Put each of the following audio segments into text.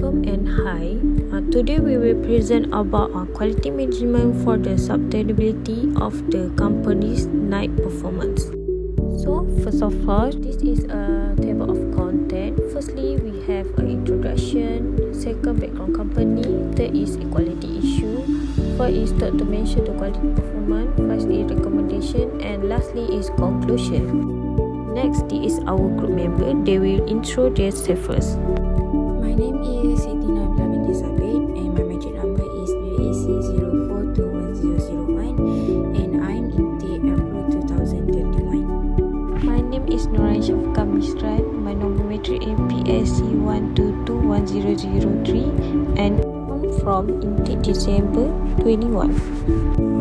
Welcome and hi. Today we will present about quality management for the sustainability of the company's night performance. So first of all, this is a table of content. Firstly, we have an introduction. Second, background company. Third is equality issue. Fourth is third to mention the quality performance. First is recommendation, and lastly is conclusion. Next is our group member. They will intro themselves first. My name is Siti Nabila binti Sabit and my metric number is BAC04210001 and I'm intake April 2021. My name is Nurain Shafika Misran. My number metric is PSC1221003 and I'm from intake December 21.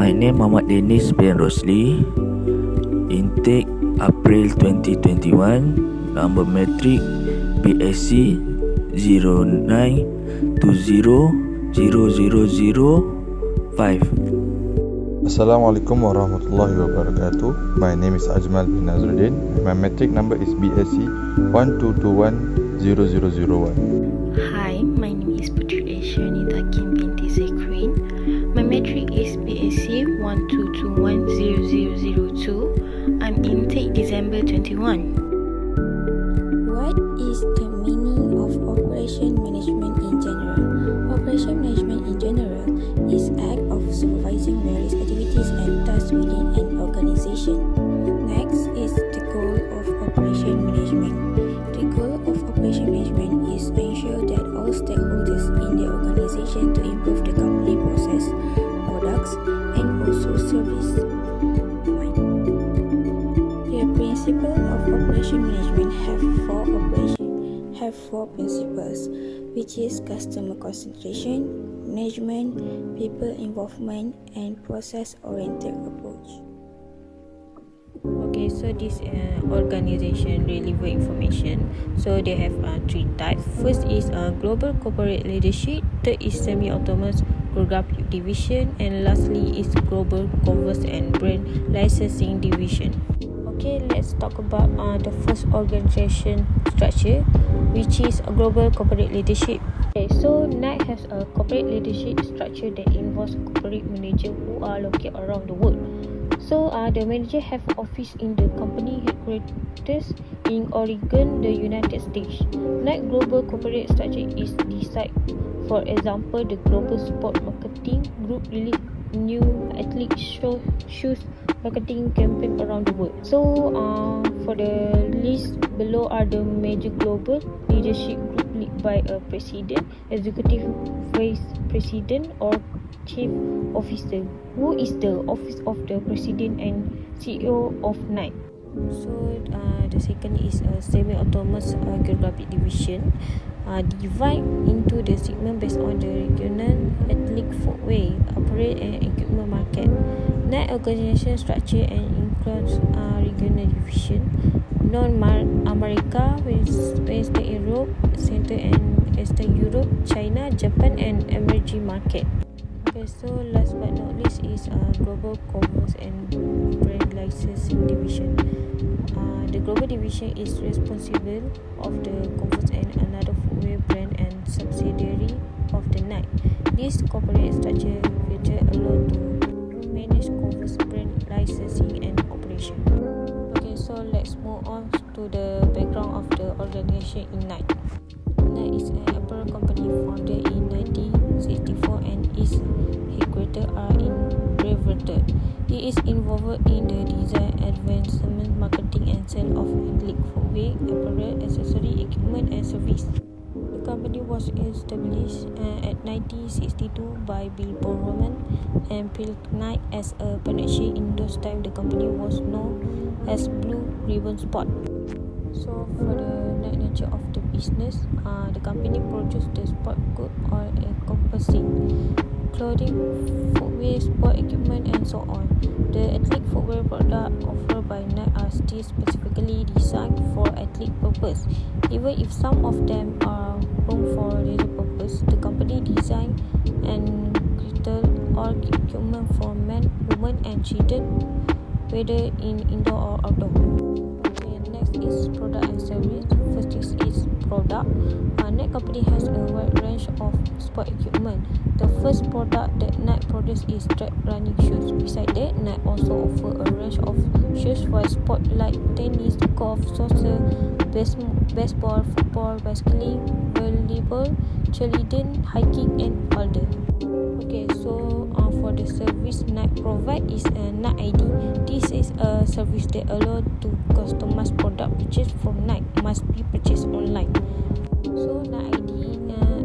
My name Muhammad Dennis bin Rosli. Intake April 2021. Number metric PSC 09200005. Assalamualaikum warahmatullahi wabarakatuh. My name is Ajmal bin Nazruddin. My metric number is BSc 12210001. Hi, my name is Putri Aishanita Kim binti Zakrin. My metric is BSc 12210002. I'm intake December 21. What is the meaning of operation management in general? Operation management in general is act of supervising various activities and tasks within an organization. Next is the goal of operation management. The goal of operation management is to ensure that all stakeholders in the organization to improve the company process, products, and also service. The principle of operation management have four principles, which is customer concentration, management, people involvement, and process-oriented approach. Okay, so this organization deliver information. So they have three types. First is global corporate leadership. Third is semi-autonomous geographic division, and lastly is global commerce and brand licensing division. Okay, let's talk about the first organization structure, which is a global corporate leadership. Okay, so NITE has a corporate leadership structure that involves corporate managers who are located around the world. So the manager have office in the company headquarters in Oregon, the United States. NITE global corporate structure is designed. For example, the global sport marketing group release new athlete shoes marketing campaign around the world. So for the list below are the major global leadership group led by a president, executive vice president, or chief officer. Who is the office of the president and CEO of NITE? So the second is a semi-autonomous geographic division. Divide into the segment based on the regional athletic footwear, apparel and equipment market. NITE organization structure and includes regional division, North America, Western Europe, Central and Eastern Europe, China, Japan and emerging market. Okay, so last but not least is global commerce and brand licensing division. The global division is responsible of the Converse and another footwear brand and subsidiary of the NITE. This corporate structure feature alone to manage Converse brand licensing and operation. Okay, so let's move on to the background of the organization in NITE. NITE is an apparel company founded in 1964 and its headquarters are in Bridgewater. It is involved in the design, advancement, marketing and sale of athletic footwear, apparel, accessory, equipment and service. The company was established at 1962 by Bill Bowerman and Phil Knight as a partnership. In those times, the company was known as Blue Ribbon Sport. So for the nature of the business, the company produces the sport goods all encompassing clothing, footwear, sport equipment and so on. The athletic footwear products offered by NITE are still specifically designed for athletic purpose. Even if some of them are known for leisure purpose, the company design and created all equipment for men, women and children, whether in indoor or outdoor. Okay, next its product and service. First is its product. Nike company has a wide range of sport equipment. The first product that Nike produces is track running shoes. Besides that, Nike also offer a range of shoes for sport like tennis, golf, soccer, baseball, football, bicycling, volleyball, cheerleading, hiking, and other. Okay, so for the service Nike provide is a Nike ID. This is a service that allows to customize product purchased from Nike must be purchased online. So Nike ID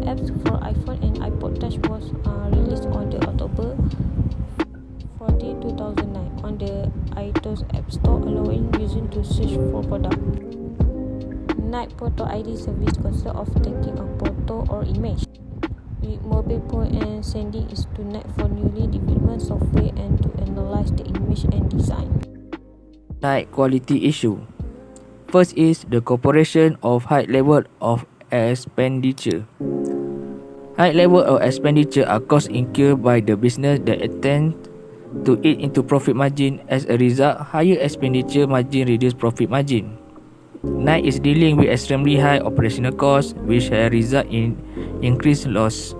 apps for iPhone and iPod Touch was released on the October 14, 2009 on the iTunes App Store, allowing users to search for product. Nike Photo ID service consists of taking a photo or image with mobile phone and sending it to Nike for newly developed software and to analyze the image and design. Nike quality issue. First is the corporation of high level of expenditure. High level of expenditure are costs incurred by the business that attend to eat into profit margin. As a result, higher expenditure margin reduce profit margin. Nike is dealing with extremely high operational costs, which have result in increased loss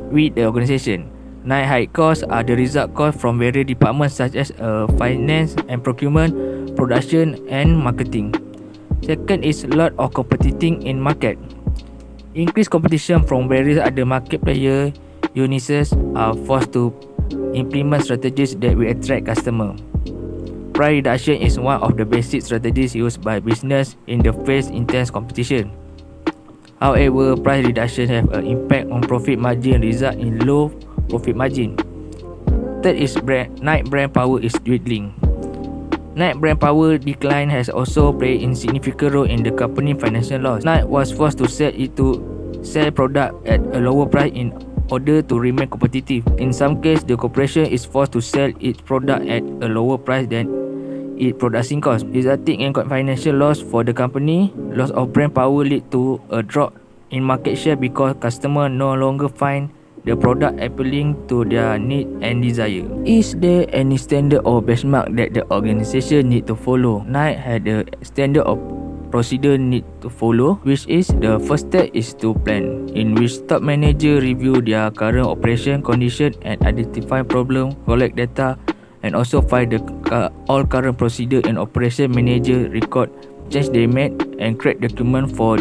with the organization. Nike high costs are the result cost from various departments such as finance and procurement, production and marketing. Second is lot of competing in market. Increased competition from various other market players. Unisys are forced to implement strategies that will attract customers. Price reduction is one of the basic strategies used by business in the face intense competition. However, price reduction have an impact on profit margin, result in low profit margin. Third is Nike brand power is dwindling. Nike brand power decline has also played a significant role in the company's financial loss. Nike was forced to sell product at a lower price in order to remain competitive. In some cases, the corporation is forced to sell its product at a lower price than its production cost, resulting in financial loss for the company. Loss of brand power lead to a drop in market share because customers no longer find the product appealing to their need and desire. Is there any standard or benchmark that the organization need to follow? Nike had a standard of procedure need to follow, which is the first step is to plan, in which top manager review their current operation condition and identify problem, collect data, and also find the all current procedure and operation manager record change they made and create document for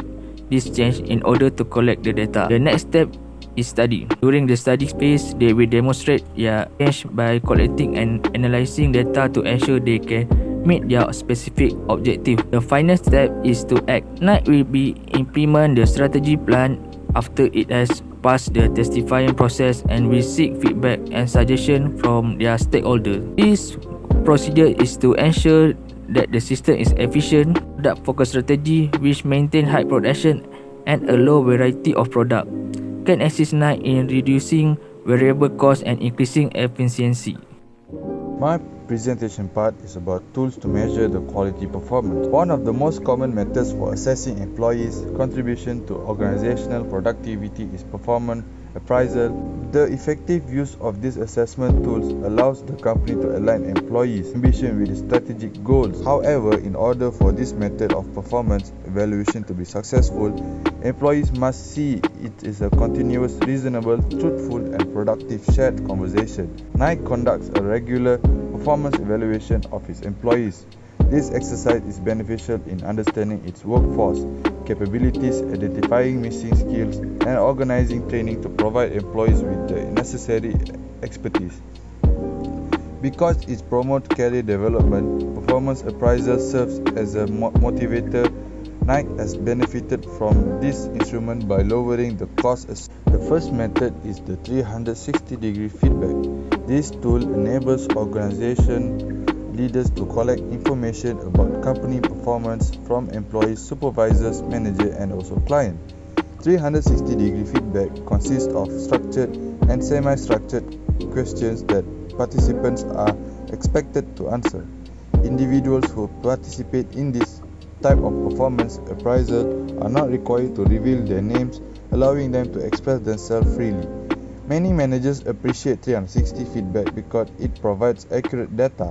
this change in order to collect the data. The next step is study. During the study phase, they will demonstrate their change by collecting and analyzing data to ensure they can meet their specific objective. The final step is to act. Nike will be implement the strategy plan after it has passed the testifying process and will seek feedback and suggestion from their stakeholders. This procedure is to ensure that the system is efficient, product focused strategy which maintain high production and a low variety of product, can assist Nike in reducing variable costs and increasing efficiency. My presentation part is about tools to measure the quality performance. One of the most common methods for assessing employees' contribution to organizational productivity is performance appraisal. The effective use of these assessment tools allows the company to align employees' ambition with strategic goals. However, in order for this method of performance evaluation to be successful, employees must see it is a continuous, reasonable, truthful and productive shared conversation. Nike conducts a regular performance evaluation of its employees. This exercise is beneficial in understanding its workforce capabilities, identifying missing skills, and organizing training to provide employees with the necessary expertise. Because it promotes career development, performance appraisal serves as a motivator. Nike has benefited from this instrument by lowering the cost. The first method is the 360-degree feedback. This tool enables organization leaders to collect information about company performance from employees, supervisors, managers, and also clients. 360-degree feedback consists of structured and semi-structured questions that participants are expected to answer. Individuals who participate in this type of performance appraisal are not required to reveal their names, allowing them to express themselves freely. Many managers appreciate 360 feedback because it provides accurate data.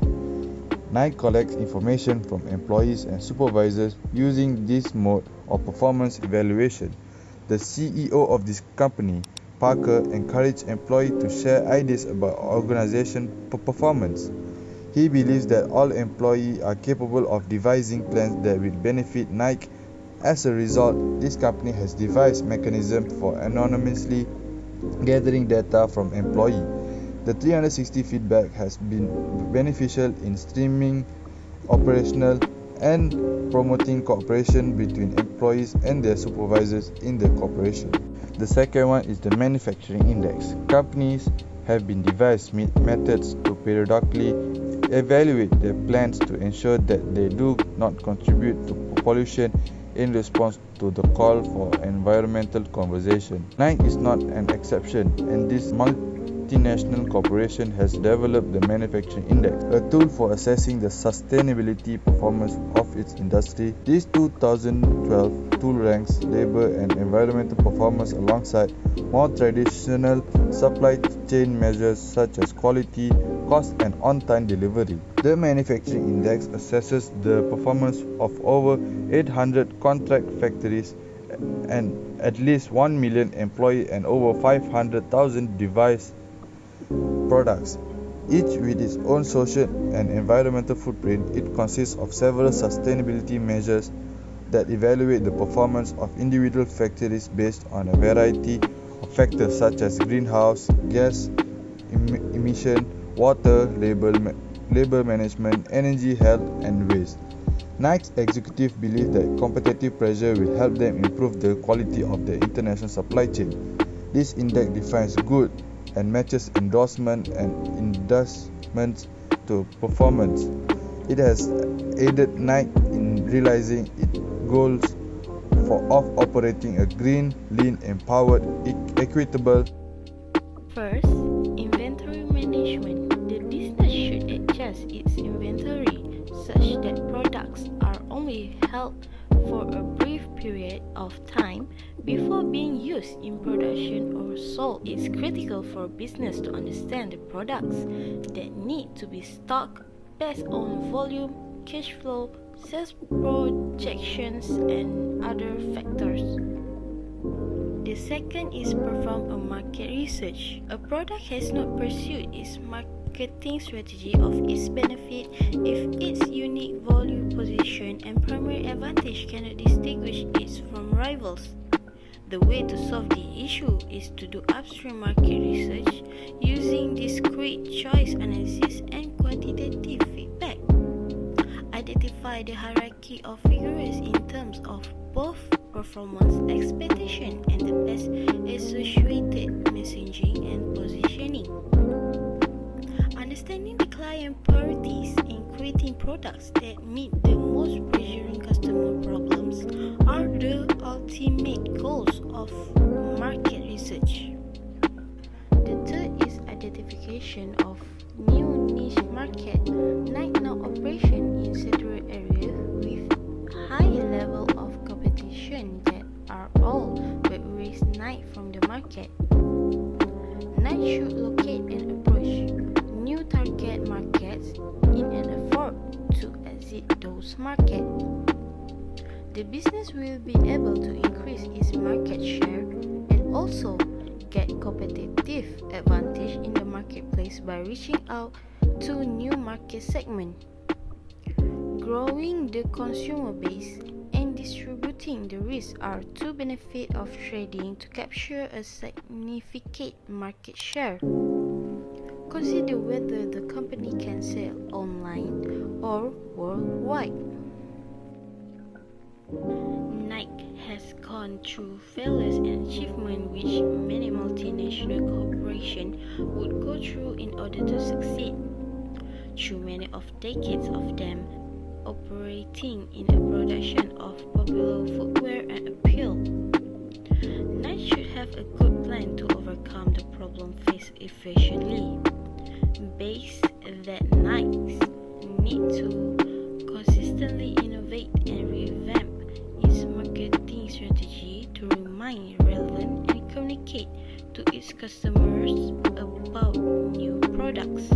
Nike collects information from employees and supervisors using this mode of performance evaluation. The CEO of this company, Parker, encouraged employees to share ideas about organization performance. He believes that all employees are capable of devising plans that will benefit Nike. As a result, this company has devised mechanisms for anonymously gathering data from employees. The 360 feedback has been beneficial in streamlining operational and promoting cooperation between employees and their supervisors in the corporation. The second one is the manufacturing index. Companies have been devised methods to periodically evaluate their plants to ensure that they do not contribute to pollution in response to the call for environmental conservation. Nike is not an exception, and this multinational corporation has developed the Manufacturing Index, a tool for assessing the sustainability performance of its industry. This 2012 tool ranks labor and environmental performance alongside more traditional supply chain measures such as quality, cost, and on-time delivery. The Manufacturing Index assesses the performance of over 800 contract factories and at least 1 million employees and over 500,000 device products. Each with its own social and environmental footprint, it consists of several sustainability measures that evaluate the performance of individual factories based on a variety of factors such as greenhouse gas emission, water, labor management, energy, health, and waste. Nike's executives believe that competitive pressure will help them improve the quality of their international supply chain. This index defines good and matches endorsement and endorsements to performance. It has aided Nike in realizing its goals of operating a green, lean, empowered, equitable. First, inventory management. The business should adjust its inventory such that products are only held for a brief period of time before being used in production or sold. It's critical for business to understand the products that need to be stocked based on volume, cash flow, sales projections, and other factors. The second is perform a market research. A product has not pursued its marketing strategy of its benefit if its unique value position and primary advantage cannot distinguish it from rivals. The way to solve the issue is to do upstream market research using discrete choice analysis and quantitative feedback. Identify the hierarchy of figures in terms of both performance expectation and the best associated messaging and positioning. Understanding the client priorities and creating products that meet the most pressuring customer problems are the ultimate goals of market research. The third is identification of new niche market. Nike now operation in several areas with high level of competition that are all but erase Nike from the market. Nike should locate and approach new target markets in an effort to exit those markets. The business will be able to increase its market share and also get competitive advantage in the marketplace by reaching out to new market segments. Growing the consumer base and distributing the risk are two benefits of trading to capture a significant market share. Consider whether the company can sell online or worldwide. Nike has gone through failures and achievements which many multinational corporations would go through in order to succeed. Through many of decades of them operating in a production of popular footwear and apparel, Nike should have a good plan to overcome the problem faced efficiently. Based that Nike need to consistently innovate and revamp its marketing strategy to remain relevant and communicate to its customers about new products.